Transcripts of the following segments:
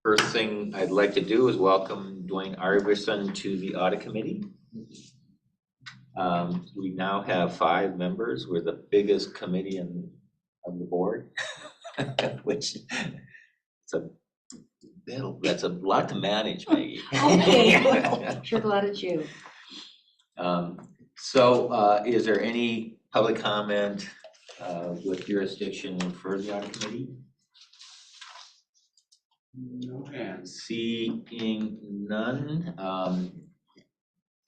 First thing I'd like to do is welcome Dwayne Iverson to the Audit Committee. We now have 5 members. We're the biggest committee of the board, which that's a lot to manage, Maggie. Okay, well, sure glad it's you. So is there any public comment with jurisdiction for the Audit Committee? No hands. Seeing none,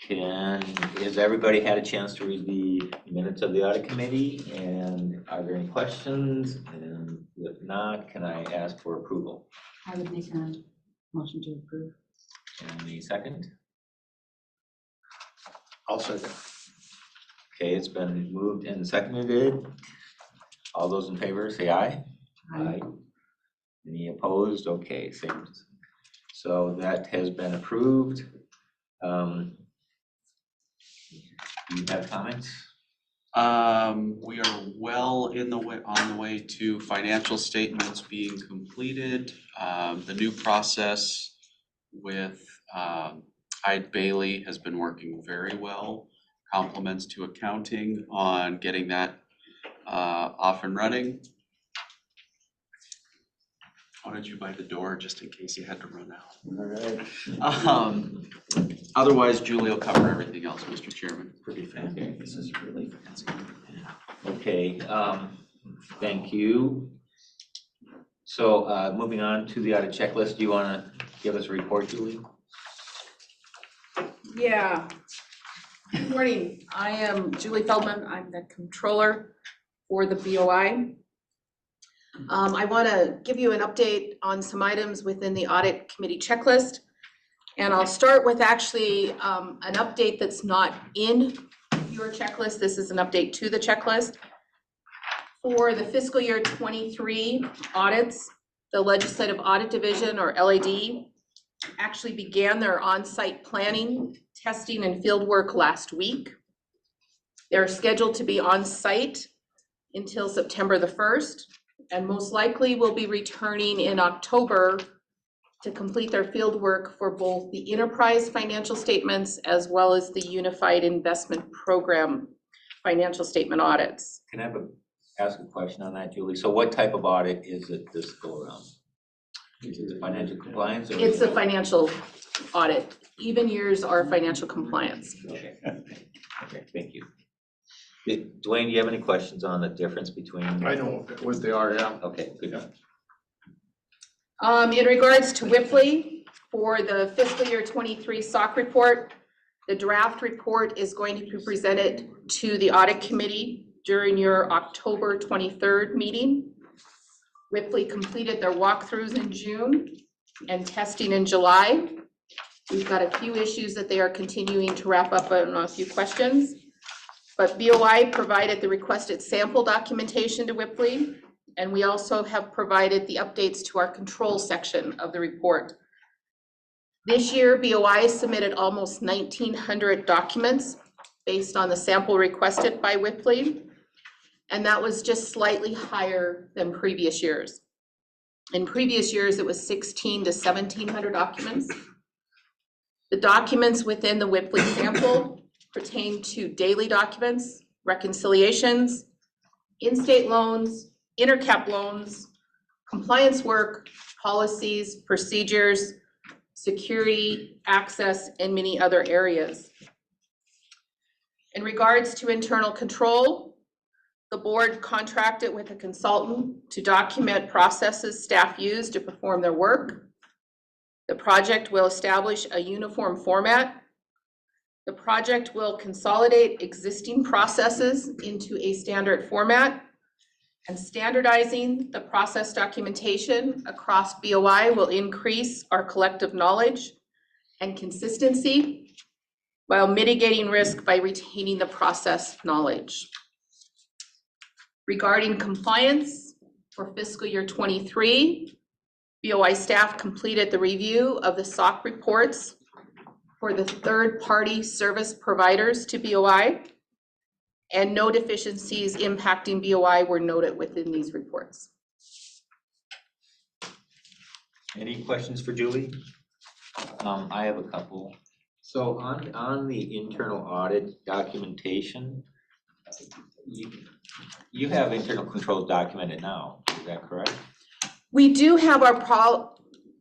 has everybody had a chance to read the minutes of the Audit Committee? And are there any questions? And if not, can I ask for approval? I would make a motion to approve. And the second? I'll second. Okay, it's been moved and seconded. All those in favor say aye. Aye. Any opposed? Okay, same. So that has been approved. Do you have comments? We are well on the way to financial statements being completed. The new process with Hyde Bailey has been working very well. Compliments to accounting on getting that off and running. Wanted you by the door just in case you had to run out. All right. Otherwise, Julie will cover everything else, Mr. Chairman. Pretty fancy. Okay, this is really fancy. Okay, thank you. So moving on to the audit checklist, do you want to give us a report, Julie? Yeah. Good morning. I am Julie Feldman. I'm the controller for the BOI. I want to give you an update on some items within the audit committee checklist. And I'll start with actually an update that's not in your checklist. This is an update to the checklist. For the fiscal year 23 audits, the Legislative Audit Division, or LAD, actually began their on-site planning, testing, and field work last week. They're scheduled to be on site until September the 1st, and most likely will be returning in October to complete their field work for both the enterprise financial statements as well as the Unified Investment Program financial statement audits. Can I ask a question on that, Julie? So what type of audit is it this go around? Is it the financial compliance? Or It's a financial audit. Even years are financial compliance. Okay, okay, thank you. Dwayne, do you have any questions on the difference between? I know what they are, yeah. Okay, good. In regards to Whipley, for the fiscal year 23 SOC report, the draft report is going to be presented to the audit committee during your October 23rd meeting. Whipley completed their walkthroughs in June and testing in July. We've got a few issues that they are continuing to wrap up on a few questions. But BOI provided the requested sample documentation to Whipley, and we also have provided the updates to our control section of the report. This year, BOI submitted almost 1,900 documents based on the sample requested by Whipley, and that was just slightly higher than previous years. In previous years, it was 1,600 to 1,700 documents. The documents within the Whipley sample pertain to daily documents, reconciliations, in-state loans, intercap loans, compliance work, policies, procedures, security, access, and many other areas. In regards to internal control, the board contracted with a consultant to document processes staff use to perform their work. The project will establish a uniform format. The project will consolidate existing processes into a standard format, and standardizing the process documentation across BOI will increase our collective knowledge and consistency while mitigating risk by retaining the process knowledge. Regarding compliance for fiscal year 23, BOI staff completed the review of the SOC reports for the third-party service providers to BOI, and no deficiencies impacting BOI were noted within these reports. Any questions for Julie? I have a couple. So on the internal audit documentation, you have internal controls documented now, is that correct? We do have our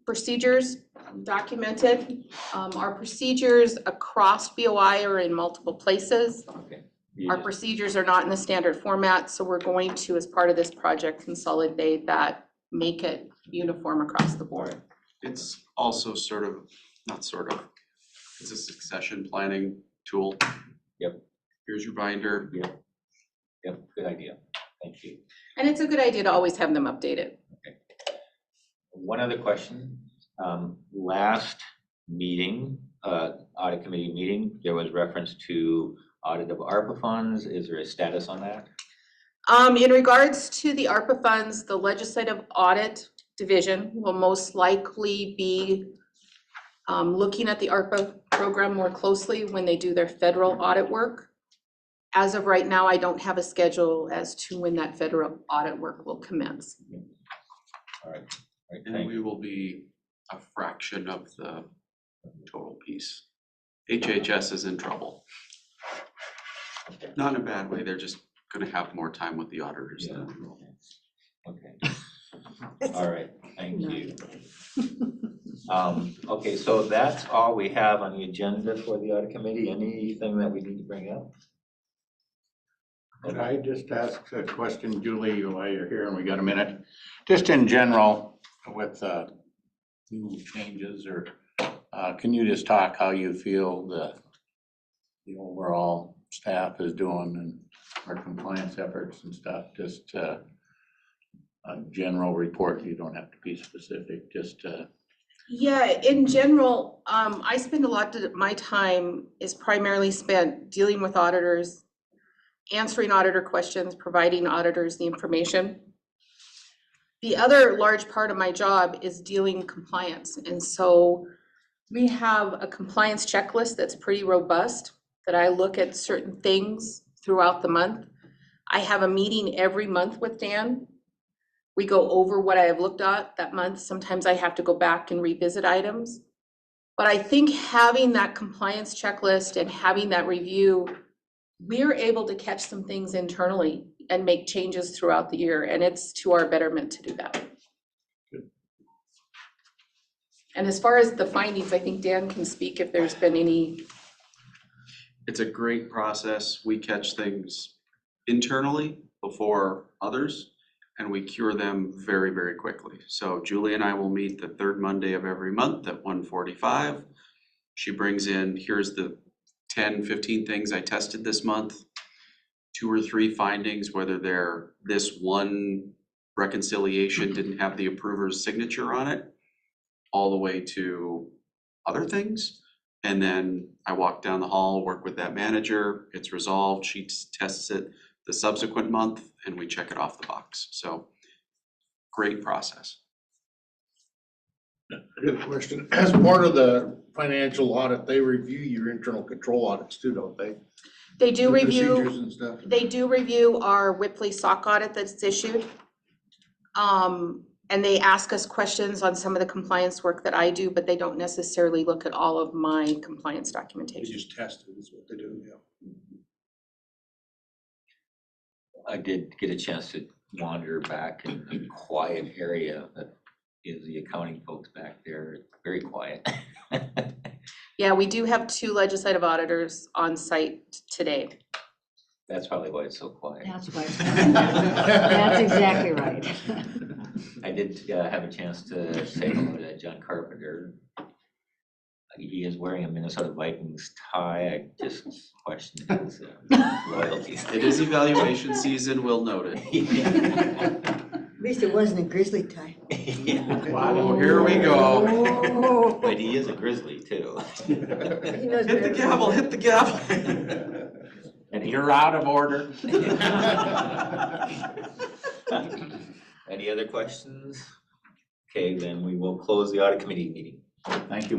procedures documented. Our procedures across BOI are in multiple places. Okay. Our procedures are not in the standard format, so we're going to, as part of this project, consolidate that, make it uniform across the board. It's also it's a succession planning tool. Yep. Here's your binder. Yep, good idea, thank you. And it's a good idea to always have them updated. One other question, last meeting, audit committee meeting, there was reference to audit of ARPA funds. Is there a status on that? In regards to the ARPA funds, the Legislative Audit Division will most likely be looking at the ARPA program more closely when they do their federal audit work. As of right now, I don't have a schedule as to when that federal audit work will commence. All right, And thank we you. will be a fraction of the total piece. HHS is in trouble. Okay. Not in a bad way, they're just gonna have more time with the auditors Yeah. than we will. Okay, all right, thank you. Okay, so that's all we have on the agenda for the audit committee. Anything that we need to bring up? Could I just ask a question, Julie, while you're here and we got a minute? Just in general, with new changes, or can you just talk how you feel the overall staff is doing and our compliance efforts and stuff? Just a general report, you don't have to be specific, just Yeah, in general, I spend a lot of my time is primarily spent dealing with auditors, answering auditor questions, providing auditors the information. The other large part of my job is dealing with compliance. And so we have a compliance checklist that's pretty robust, that I look at certain things throughout the month. I have a meeting every month with Dan. We go over what I have looked at that month. Sometimes I have to go back and revisit items. But I think having that compliance checklist and having that review, we're able to catch some things internally and make changes throughout the year, and it's to our betterment to do that. Good. And as far as the findings, I think Dan can speak if there's been any. It's a great process. We catch things internally before others, and we cure them very, very quickly. So Julie and I will meet the third Monday of every month at 1:45. She brings in, here's the 10, 15 things I tested this month, 2 or 3 findings, whether they're this one reconciliation didn't have the approver's signature on it, all the way to other things. And then I walk down the hall, work with that manager, it's resolved, she tests it the subsequent month, and we check it off the box. So great process. good question. As part of the financial audit, they review your internal control audits too, don't they? They do The review. procedures and stuff. They do review our Whipley SOC audit that's issued. And they ask us questions on some of the compliance work that I do, but they don't necessarily look at all of my compliance They documentation. just test it, is what they do, yeah. I did get a chance to wander back in a quiet area that is the accounting folks back there, very quiet. Yeah, we do have 2 legislative auditors on site today. That's probably why it's so quiet. That's right. That's exactly right. I did have a chance to say hello to John Carpenter. He is wearing a Minnesota Vikings tie. I just questioned his loyalties. It is evaluation season, we'll note it. At least it wasn't a grizzly tie. Oh, here we go. Oh. But he is a grizzly too. He knows Hit the better. gavel, hit the gavel. And You're out of order. Any other questions? Okay, then we will close the audit committee meeting. Thank you.